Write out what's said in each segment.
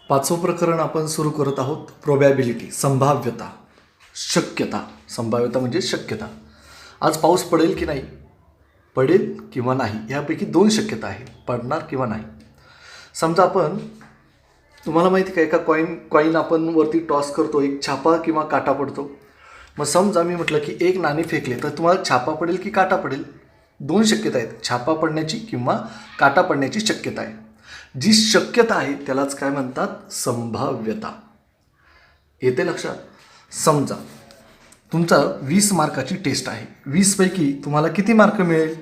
पाचवं प्रकरण आपण सुरू करत आहोत. प्रोबॅबिलिटी, संभाव्यता, शक्यता. संभाव्यता म्हणजे शक्यता. आज पाऊस पडेल की नाही, पडेल किंवा नाही, यापैकी दोन शक्यता आहेत, पडणार किंवा नाही. समजा आपण, तुम्हाला माहिती का, एका कॉईन आपण वरती टॉस करतो, एक छापा किंवा काटा पडतो. मग समजा मी म्हटलं की एक नाणे फेकले तर तुम्हाला छापा पडेल की काटा पडेल. दोन शक्यता आहेत, छापा पडण्याची किंवा काटा पडण्याची शक्यता आहे. जी शक्यता आहे त्यालाच काय म्हणतात, संभाव्यता. येते लक्षात. समजा तुमचा 20 मार्काची टेस्ट आहे. 20 पैकी तुम्हाला किती मार्क मिळेल,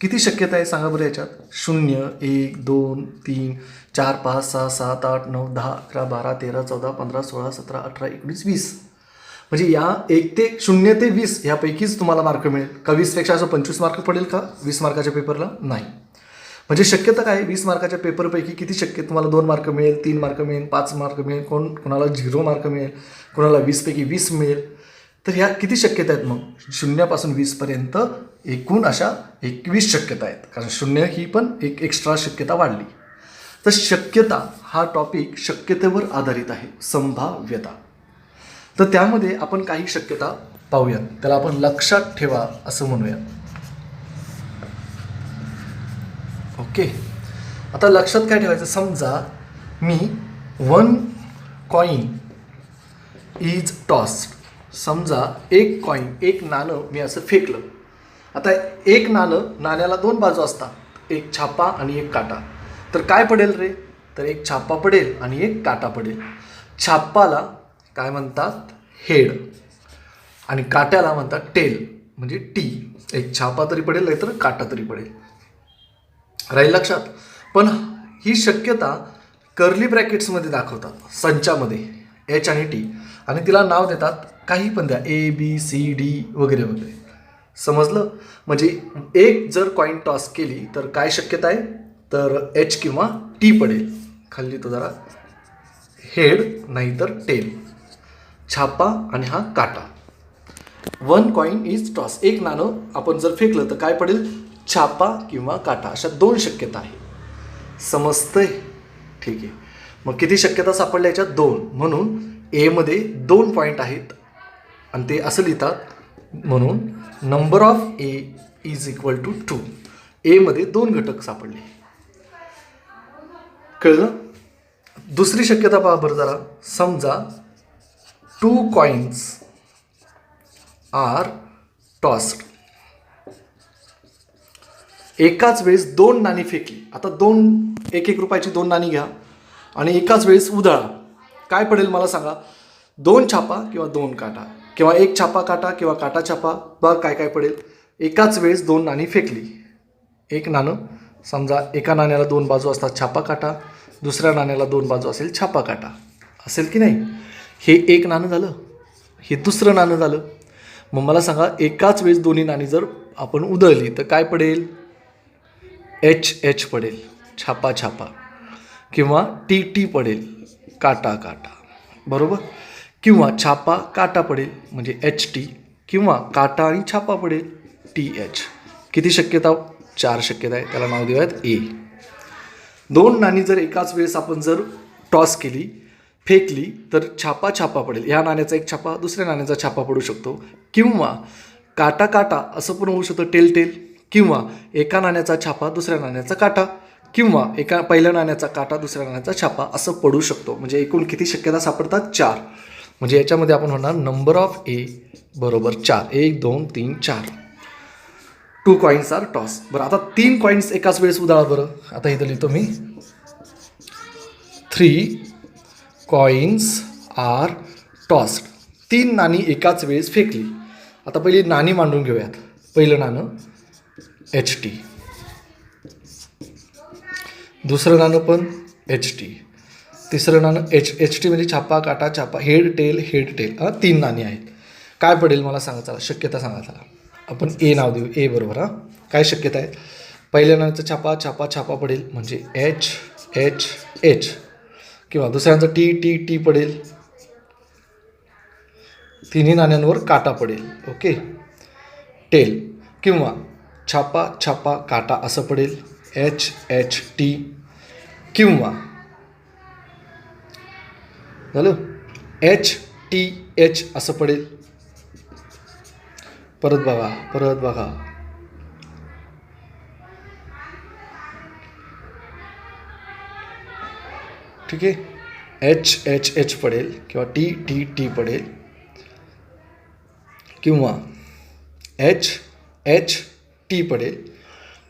किती शक्यता आहे सांगा बरं याच्यात. 0, 1, 2, 3, 4, 5, 6, 7, 8, 9, 10, 11, 12, 13, 14, 15, 16, 17, 18, 19, 20. म्हणजे या 0 ते 20 यापैकीच तुम्हाला मार्क मिळेल का. 20पेक्षा असं 25 मार्क पडेल का 20 मार्काच्या पेपरला, नाही. म्हणजे शक्यता काय, 20 मार्काच्या पेपरपैकी किती शक्य, तुम्हाला 2 मार्क मिळेल, 3 मार्क मिळेल, 5 मार्क मिळेल, कोणाला 0 मार्क मिळेल, कोणाला 20 पैकी 20 मिळेल. तर ह्या किती शक्यता आहेत मग, 0 पासून 20 पर्यंत एकूण अशा 21 शक्यता आहेत. कारण 0 ही पण एक एक्स्ट्रा शक्यता वाढली. तर शक्यता हा टॉपिक शक्यतेवर आधारित आहे, संभाव्यता. तर त्यामध्ये आपण काही शक्यता पाहूयात, त्याला आपण लक्षात ठेवा असं म्हणूया. ओके, आता लक्षात काय ठेवायचं. समजा मी 1 कॉईन इज टॉस्ड. समजा एक कॉईन, एक नाणं मी असं फेकलं. आता एक नाण्याला 2 बाजू असतात, एक छापा आणि एक काटा. तर काय पडेल रे, तर एक छापा पडेल आणि एक काटा पडेल. छापाला काय म्हणतात, हेड, आणि काट्याला म्हणतात टेल, म्हणजे टी. एक छापा तरी पडेल नाही तर काटा तरी पडेल. राहील लक्षात. पण ही शक्यता कर्ली ब्रॅकेट्समध्ये दाखवतात, संचामध्ये, एच आणि टी, आणि तिला नाव देतात काही पण द्या, ABCD वगैरे वगैरे. समजलं. म्हणजे एक जर कॉईन टॉस केली तर काय शक्यता आहे, तर एच किंवा टी पडेल. खाली तो जरा, हेड नाहीतर टेल, छापा आणि हा काटा. 1 कॉईन इज टॉस. एक नाणं आपण जर फेकलं तर काय पडेल, छापा किंवा काटा. अशा 2 शक्यता आहे. समजतंय, ठीक आहे. मग किती शक्यता सापडल्या याच्यात, 2. म्हणून एमध्ये 2 पॉईंट आहेत आणि ते असं लिहितात, म्हणून number of A is equal to 2. एमध्ये 2 घटक सापडले. कळलं. दुसरी शक्यता पहा बरं जरा. समजा 2 कॉईन्स आर टॉस्ड. एकाच वेळेस 2 नाणी फेकली. आता 1 रुपयाची 2 नाणी घ्या आणि एकाच वेळेस उधळा. काय पडेल मला सांगा, 2 छापा किंवा 2 काटा, किंवा 1 छापा काटा किंवा काटा छापा. बघ काय काय पडेल. एकाच वेळेस 2 नाणी फेकली. एक नाणं, समजा एका नाण्याला 2 बाजू असतात, छापा काटा. दुसऱ्या नाण्याला 2 बाजू असेल, छापा काटा. असेल की नाही. हे एक नाणं झालं, हे दुसरं नाणं झालं. मग मला सांगा, एकाच वेळेस दोन्ही नाणी जर आपण उधळली तर काय पडेल, एच पडेल, छापा छापा, किंवा टी पडेल, काटा काटा. बरोबर. किंवा छापा काटा पडेल म्हणजे HT, किंवा काटा आणि छापा पडेल TH. किती शक्यता, 4 शक्यता आहे. त्याला नाव देऊयात A. 2 नाणी जर एकाच वेळेस आपण जर टॉस केली, फेकली, तर छापा छापा पडेल. ह्या नाण्याचा एक छापा दुसऱ्या नाण्याचा छापा पडू शकतो, किंवा काटा काटा असं पण होऊ शकतं, टेल, किंवा एका नाण्याचा छापा दुसऱ्या नाण्याचा काटा, किंवा एका पहिल्या नाण्याचा काटा दुसऱ्या नाण्याचा छापा असं पडू शकतो. म्हणजे एकूण किती शक्यता सापडतात, 4. म्हणजे याच्यामध्ये आपण म्हणणार नंबर ऑफ ए बरोबर 4. 1, 2, 3, 4. 2 कॉईन्स आर टॉस. बरं, आता 3 कॉईन्स एकाच वेळेस उधळा बरं. आता इथं लिहितो मी, 3 कॉईन्स आर टॉस्ड. 3 नाणी एकाच वेळेस फेकली. आता पहिली नाणी मांडून घेऊयात. पहिलं नाणं HT, दुसरं नाणं पण HT, तिसरं नाणं HT म्हणजे छापा काटा छापा, हेड टेल 3 नाणी आहेत. काय पडेल मला सांगा, चला शक्यता सांगा. चला आपण A नाव देऊ, A बरोबर. काय शक्यता आहे, पहिल्या नाण्याचा छापा छापा छापा पडेल म्हणजे H, किंवा दुसऱ्यांचा टी पडेल. तिन्ही नाण्यांवर काटा पडेल. ओके. टेल, किंवा छापा छापा काटा असं पडेल HT, किंवा झालं. HTH असं पडेल. परत बघा. ठीक आहे. HHH पडेल किंवा TTT पडेल किंवा HHT पडेल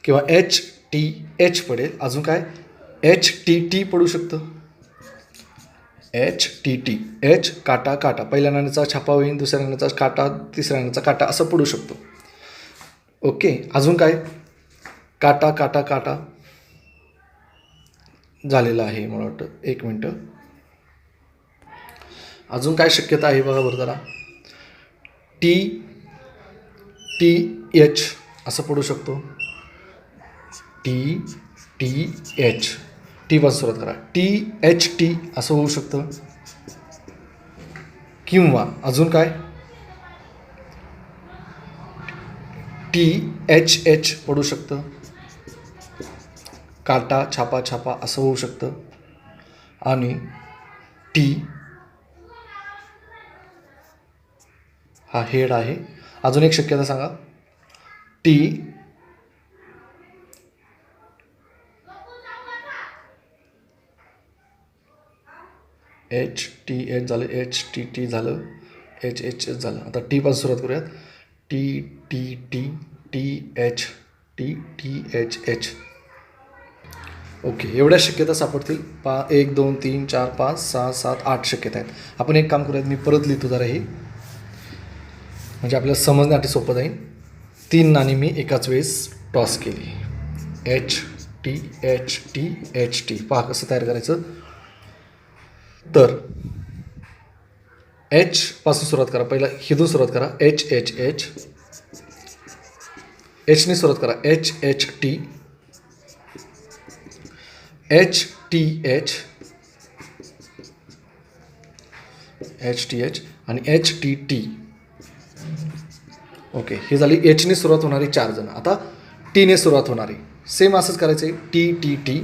किंवा HTH पडेल. अजून काय HTT पडू शकतं. HTT. H काटा काटा, पहिल्या नाण्याचा छापा होईल, दुसऱ्या नाण्याचा काटा, तिसऱ्या नाण्याचा काटा असं पडू शकतो. ओके. अजून काय काटा काटा काटा झालेलं आहे मला वाटतं. एक मिनटं. अजून काय शक्यता आहे बघा बरं जरा. TH असं पडू शकतो. TH. टी पासून सुरुवात करा. THT असं होऊ शकतं. किंवा अजून काय THH पडू शकतं. काटा छापा छापा असं होऊ शकतं. आणि T हा हेड आहे. अजून एक शक्यता सांगा. HTH झालं, HTT झालं, HHH झालं. आता टी पासून सुरुवात करूयात. TTT, THT, THH. ओके. एवढ्या शक्यता सापडतील. 1 2 3 4 5 6 7 8 शक्यता आहेत. आपण एक काम करूयात, मी परत लिहितो जरा हे, म्हणजे आपल्याला समजण्यासाठी सोपं जाईल. 3 नाणी मी एकाच वेळेस टॉस केली. HTHT. पहा कसं तयार करायचं. तर H पासून सुरुवात करा. पहिला हिदून सुरुवात करा. HHH. Hने सुरुवात करा. HHT. HTH. HTH आणि HTT. ओके. ही झाली Hने सुरुवात होणारी 4 जण. आता Tने सुरुवात होणारी सेम असंच करायचं आहे. TTT.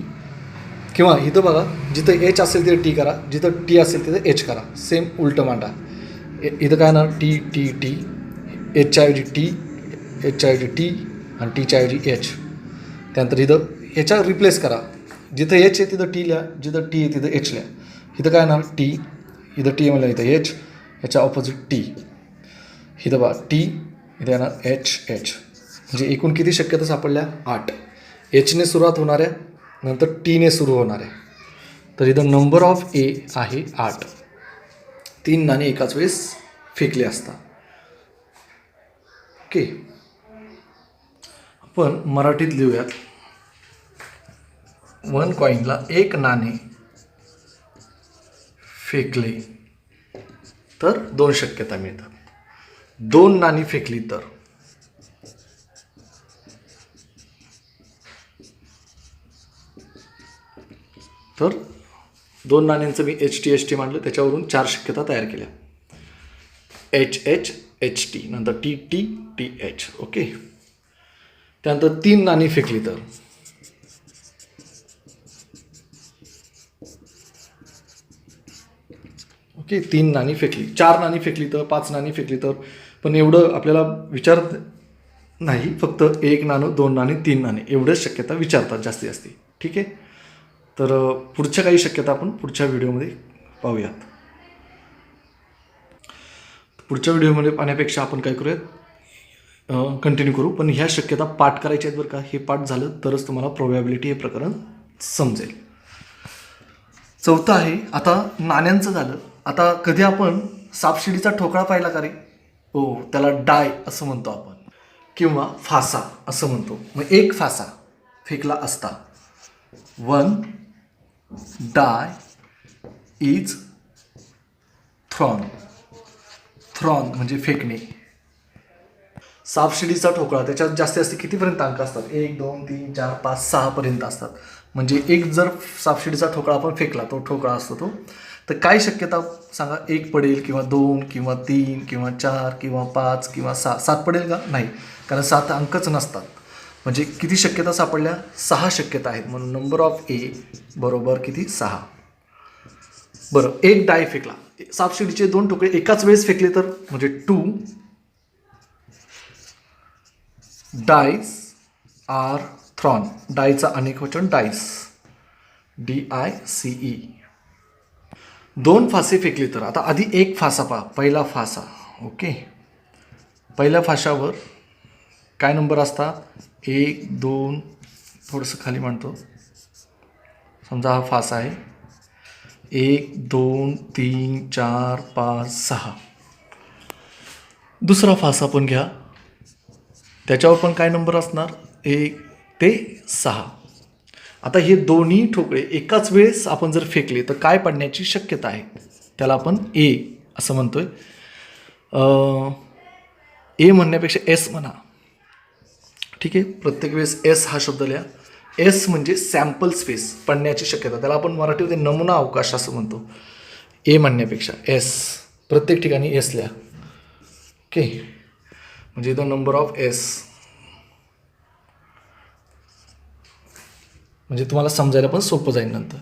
किंवा इथं बघा, जिथं H असेल तिथं T करा, जिथं T असेल तिथं H करा. सेम उलटं मांडा. इथं काय ना TTT, Hच्याऐवजी T, Hच्याऐवजी T आणि Tच्याऐवजी H. त्यानंतर इथं ह्याच्या रिप्लेस करा. जिथं H आहे तिथं T लिहा, जिथं T आहे तिथं H लिहा. इथं काय ना T, इथं T म्हणलं, इथं H, ह्याच्या ऑपोजिट T. इथं बघा T, इथं येणार HH. म्हणजे एकूण किती शक्यता सापडल्या? 8. Hने सुरुवात होणाऱ्या, नंतर Tने सुरू होणार आहे. तर इथं नंबर ऑफ ए आहे 8. 3 नाणी एकाच वेळेस फेकले असता. ओके. आपण मराठीत लिहूयात. 1 कॉईनला 1 नाणे फेकले तर 2 शक्यता मिळतात. 2 नाणी फेकली तर तर 2 नाण्यांचं मी HTHT मांडलं, त्याच्यावरून 4 शक्यता तयार केल्या. HHHT, नंतर TT, TH. ओके. त्यानंतर 3 नाणी फेकली तर ओके. 3 नाणी फेकली, 4 नाणी फेकली तर, 5 नाणी फेकली तर, पण एवढं आपल्याला विचारत नाही. फक्त 1 नाणं, 2 नाणी, 3 नाणी एवढ्याच शक्यता विचारतात जास्तीत जास्त. ठीक आहे. तर पुढच्या काही शक्यता आपण पुढच्या व्हिडिओमध्ये पाहूयात. पुढच्या व्हिडिओमध्ये पाहण्यापेक्षा आपण काय करूयात, कंटिन्यू करू. पण ह्या शक्यता पाठ करायच्या आहेत बरं का. हे पाठ झालं तरच तुम्हाला प्रोबॅबिलिटी हे प्रकरण समजेल. 4थं आहे आता नाण्यांचं झालं. आता कधी आपण सापशिडीचा ठोकळा पाहिला का रे? हो, त्याला डाय असं म्हणतो आपण, किंवा फासा असं म्हणतो. मग 1 फासा फेकला असता. 1 डाय इज थ्रॉन. थ्रॉन म्हणजे फेकणे. सापशिडीचा ठोकळा, त्याच्यात जास्तीत जास्त कितीपर्यंत अंक असतात? 1 2 3 4 5 6 पर्यंत असतात. म्हणजे 1 जर सापशिडीचा ठोकळा आपण फेकला, तो ठोकळा असतो तो. तर काय शक्यता सांगा? 1 पडेल किंवा 2 किंवा 3 किंवा 4 किंवा 5 किंवा 6. 7 पडेल का? नाही, कारण 7 अंकच नसतात. म्हणजे किती शक्यता सापडल्या? 6 शक्यता आहेत. म्हणून नंबर ऑफ ए बरोबर किती? 6. बरं, एक डाय फेकला, सापशिडीचे 2 ठोकळे एकाच वेळेस फेकले तर म्हणजे 2 डाईस आर थ्रॉन. डायचा अनेक वचन डाईस, DICE. 2 फासे फेकले तर, आता आधी एक फासा पहा, पहिला फासा. ओके, पहिल्या फाशावर काय नंबर असतात? 1 2, थोडंसं खाली मांडतो, समजा हा फासा आहे, 1 2 3 4 5 6. दुसरा फासा पण घ्या, त्याच्यावर पण काय नंबर असणार? 1 ते 6. आता हे दोन्ही ठोकळे एकाच वेळेस आपण जर फेकले तर काय पडण्याची शक्यता आहे? त्याला आपण ए असं म्हणतोय. ए म्हणण्यापेक्षा एस म्हणा. ठीक आहे, प्रत्येक वेळेस एस हा शब्द लिहा. एस म्हणजे सॅम्पल स्पेस, पडण्याची शक्यता, त्याला आपण मराठीमध्ये नमुना अवकाश असं म्हणतो. ए म्हणण्यापेक्षा एस, प्रत्येक ठिकाणी एस लिहा. ओके, म्हणजे द नंबर ऑफ एस, म्हणजे तुम्हाला समजायला पण सोपं जाईल नंतर.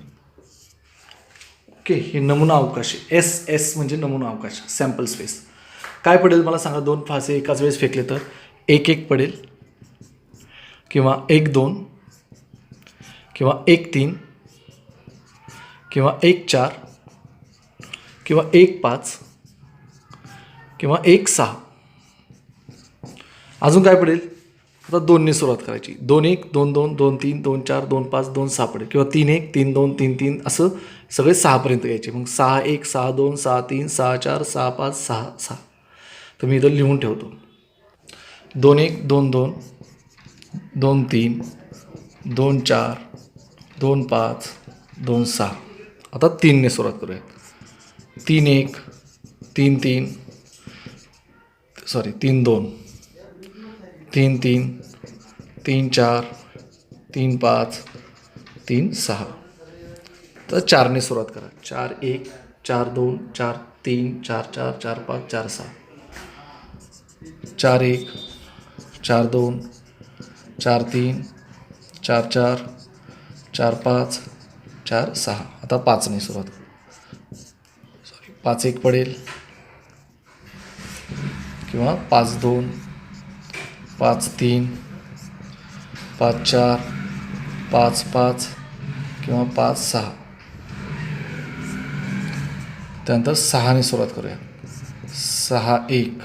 ओके, हे नमुना अवकाश आहे. एस म्हणजे नमुना अवकाश, सॅम्पल स्पेस. काय पडेल मला सांगा? 2 फासे एकाच वेळेस फेकले तर 1 1 पडेल, किंवा 1 2, किंवा 1 3, किंवा 1 4, किंवा 1 5, किंवा 1 6. अजून काय पडेल? आता 2ने सुरुवात करायची. 2 1 2 2 2 3 2 4 2 5 2 6 पडेल, किंवा 3 1 3 2 3 3 असं सगळे 6 पर्यंत घ्यायचे. मग 6 1 6 2 6 3 6 4 6 5 6 6. तर मी इथं लिहून ठेवतो. 2 1 2 2 2 3 2 4 2 5 2 6. आता 3ने सुरुवात करूया. 3 1 3 3 3 2 3 3 3 4 3 5 3 6. तर 4ने सुरुवात करा. 4 1 4 2 4 3 4 4 4 5 4 6. 4 1 4 2 4 3 4 4 4 5 4 6. आता 5ने सुरुवात करू. 5 1 पडेल, किंवा 5 2 5 3 5 4 5 5, किंवा 5 6. त्यानंतर 6ने सुरुवात करूया. 6 1,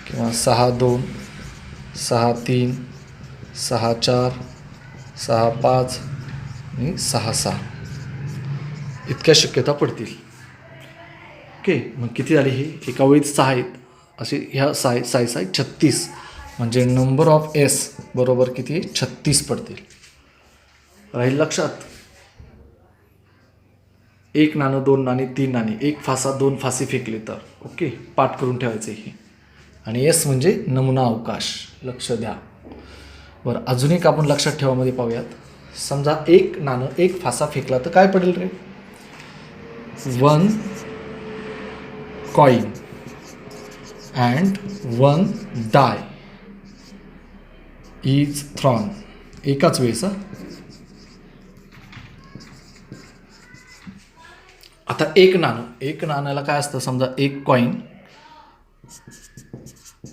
किंवा 6 2 6 3 6 4 6 5 आणि 6 6. इतक्या शक्यता पडतील. ओके, मग किती झाली? हे एका वेळीत 6 आहेत, असे ह्या 6 6 36. म्हणजे नंबर ऑफ एस बरोबर किती? 36 पडतील. राहील लक्षात? 1 नाणं 2 नाणी 3 नाणी, 1 फासा 2 फासे फेकले तर. ओके, पाठ करून ठेवायचे हे. आणि एस म्हणजे नमुना अवकाश, लक्ष द्या. बरं, अजून एक आपण लक्षात ठेवामध्ये पाहूयात. समजा 1 नाणं 1 फासा फेकला तर काय पडेल रे? 1 coin and 1 die is thrown. एकाच वेळेस. आता एक नाण्याला काय असतं? समजा 1 कॉइन,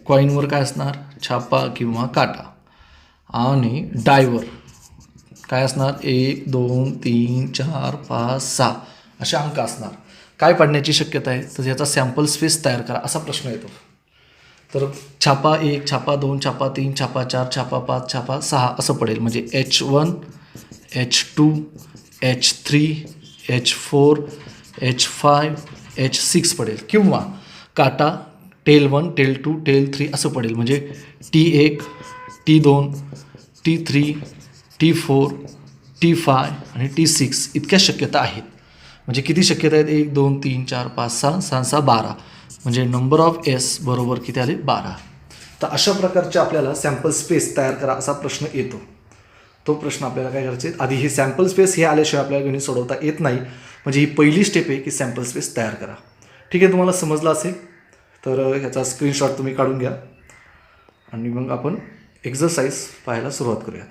कॉइनवर काय असणार? छापा किंवा काटा. आणि डायवर काय असणार? 1 2 3 4 5 6 असे अंक असणार. काय पडण्याची शक्यता आहे? तर याचा सॅम्पल स्पेस तयार करा, असा प्रश्न येतो. तर छापा 1 छापा 2 छापा 3 छापा 4 छापा 5 छापा 6 असं पडेल. म्हणजे H1 H2 H3 H4 H5 H6 पडेल. किंवा काटा टेल 1 टेल 2 टेल 3 असं पडेल. म्हणजे T1 T2 T3 T4 T5 आणि T6 इतक्या शक्यता आहेत. म्हणजे किती शक्यता आहेत? 1 2 3 4 5 6 6 6 12. म्हणजे नंबर ऑफ एस बरोबर किती आले? 12. तर अशा प्रकारचे आपल्याला सॅम्पल स्पेस तयार करा असा प्रश्न येतो. तो प्रश्न आपल्याला काय करायचे? आधी हे सॅम्पल स्पेस हे आल्याशिवाय आपल्याला गणित सोडवता येत नाही. म्हणजे ही पहिली स्टेप आहे की सॅम्पल स्पेस तयार करा. ठीक आहे, तुम्हाला समजलं असेल तर ह्याचा स्क्रीनशॉट तुम्ही काढून घ्या आणि मग आपण एक्झरसाइज पाहायला सुरुवात करूया.